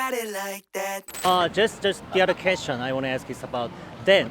got it like that. Just the other question I want to ask is about then.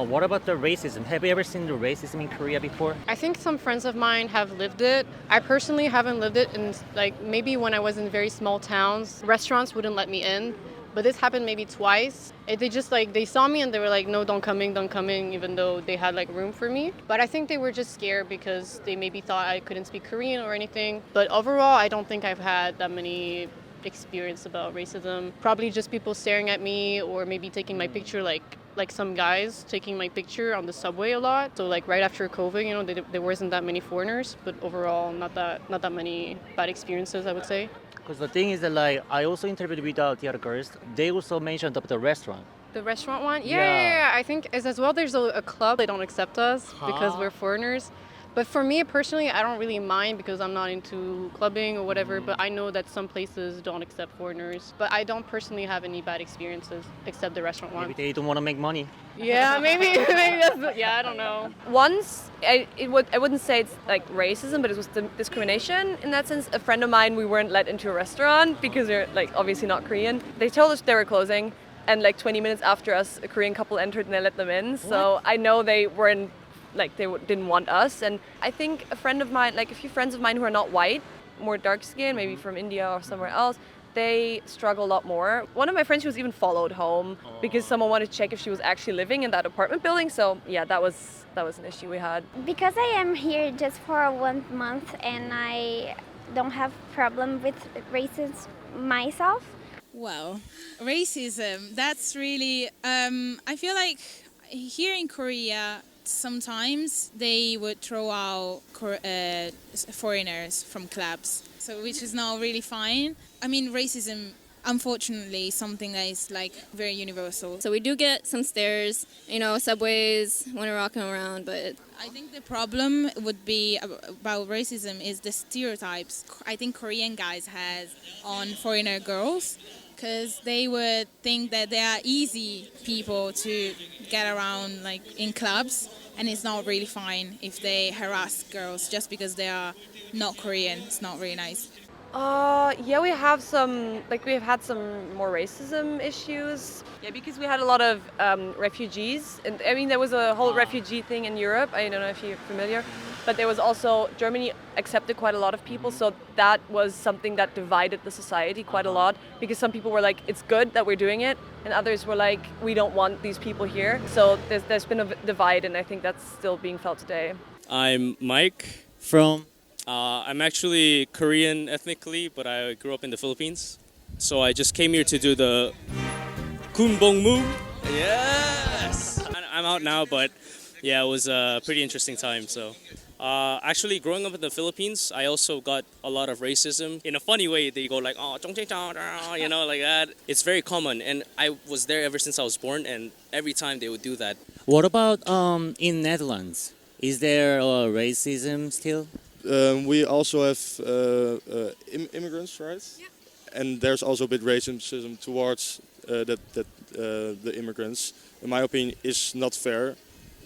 What about the racism? Have you ever seen the racism in Korea before? I think some friends of mine have lived it. I personally haven't lived it in like maybe when I was in very small towns, restaurants wouldn't let me in. But this happened maybe twice. They just like they saw me and they were like, no, don't come in, even though they had like room for me. But I think they were just scared because they maybe thought I couldn't speak Korean or anything. But overall, I don't think I've had that many experience about racism. Probably just people staring at me or maybe taking my picture like some guys taking my picture on the subway a lot. So like right after COVID, there wasn't that many foreigners, but overall not that many bad experiences, I would say. Because the thing is that like I also interviewed with the other girls. They also mentioned about the restaurant. The restaurant one? Yeah. I think as well there's a club. They don't accept us because we're foreigners. But for me personally, I don't really mind because I'm not into clubbing or whatever. But I know that some places don't accept foreigners. But I don't personally have any bad experiences except the restaurant one. Maybe they don't want to make money. Yeah, maybe that's, yeah, I don't know. Once, I wouldn't say it's like racism, but it was discrimination in that sense. A friend of mine, we weren't let into a restaurant because they're like obviously not Korean. They told us they were closing, and like 20 minutes after us, a Korean couple entered and they let them in. So I know they weren't like didn't want us. And I think a friend of mine, like a few friends of mine who are not white, more dark skinned, maybe from India or somewhere else, they struggle a lot more. One of my friends, she was even followed home because someone wanted to check if she was actually living in that apartment building. So yeah, that was an issue we had. Because I am here just for 1 month and I don't have problem with racism myself. Well, racism, that's really, I feel like here in Korea, sometimes they would throw out foreigners from clubs, so which is not really fine. I mean, racism, unfortunately, is something that is like very universal. So we do get some stares, subways when we're walking around, but I think the problem would be about racism is the stereotypes I think Korean guys has on foreigner girls, because they would think that they are easy people to get around like in clubs, and it's not really fine if they harass girls just because they are not Korean. It's not really nice. Yeah, we've had some more racism issues. Yeah, because we had a lot of refugees, and I mean there was a whole refugee thing in Europe. I don't know if you're familiar, but there was also Germany accepted quite a lot of people, so that was something that divided the society quite a lot. Because some people were like, it's good that we're doing it, and others were like, we don't want these people here. So there's been a divide, and I think that's still being felt today. I'm Mike. From I'm actually Korean ethnically, but I grew up in the Philippines. So I just came here to do the Kunbongmu. Yes! I'm out now, but yeah, it was a pretty interesting time. So actually, growing up in the Philippines, I also got a lot of racism. In a funny way, they go like, oh, like that. It's very common, and I was there ever since I was born, and every time they would do that. what about in Netherlands? Is there racism still? We also have immigrants, right? Yeah. And there's also a bit racism towards the immigrants. In my opinion, is not fair.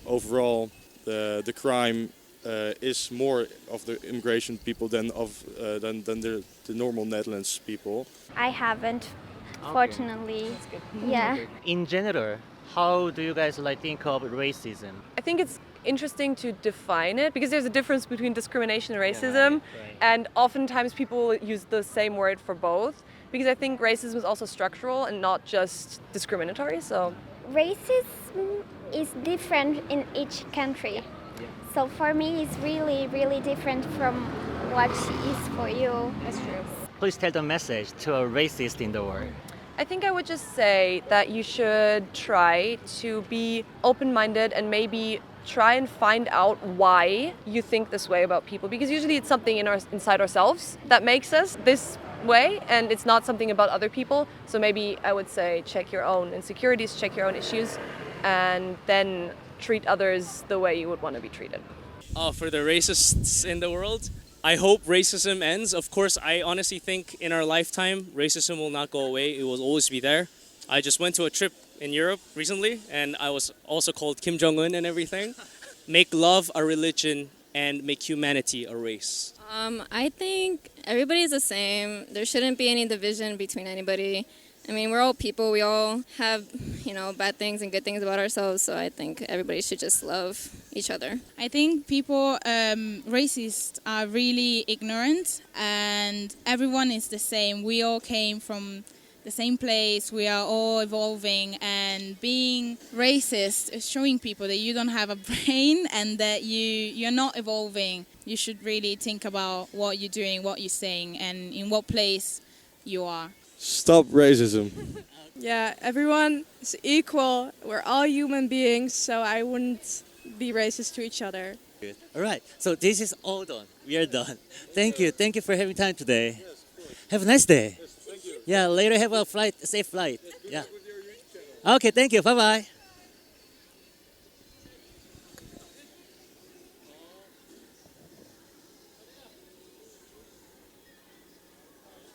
Overall, the crime is more of the immigration people than the normal Netherlands people. I haven't, fortunately. Yeah. In general, how do you guys like think of racism? I think it's interesting to define it because there's a difference between discrimination and racism, and oftentimes people use the same word for both, because I think racism is also structural and not just discriminatory. So Racism is different in each country. So for me, it's really, really different from what is for you. that's true. Please tell the message to a racist in the world. I think I would just say that you should try to be open-minded and maybe try and find out why you think this way about people, because usually it's something inside ourselves that makes us this way, and it's not something about other people. So maybe I would say check your own insecurities, check your own issues, and then treat others the way you would want to be treated. For the racists in the world, I hope racism ends. Of course, I honestly think in our lifetime, racism will not go away. It will always be there. I just went to a trip in Europe recently, and I was also called Kim Jong-un and everything. Make love a religion and make humanity a race. I think everybody's the same. There shouldn't be any division between anybody. I mean, we're all people. We all have, bad things and good things about ourselves. So I think everybody should just love each other. I think people, racists, are really ignorant, and everyone is the same. We all came from the same place. We are all evolving, and being racist is showing people that you don't have a brain and that you're not evolving. You should really think about what you're doing, what you're saying, and in what place you are. Stop racism. Yeah, everyone is equal. We're all human beings, so I wouldn't be racist to each other. Good. All right. So this is all done. We are done. Thank you. Thank you for having time today. Have a nice day. Yeah, later have a safe flight. Yeah. Okay, thank you. Bye-bye.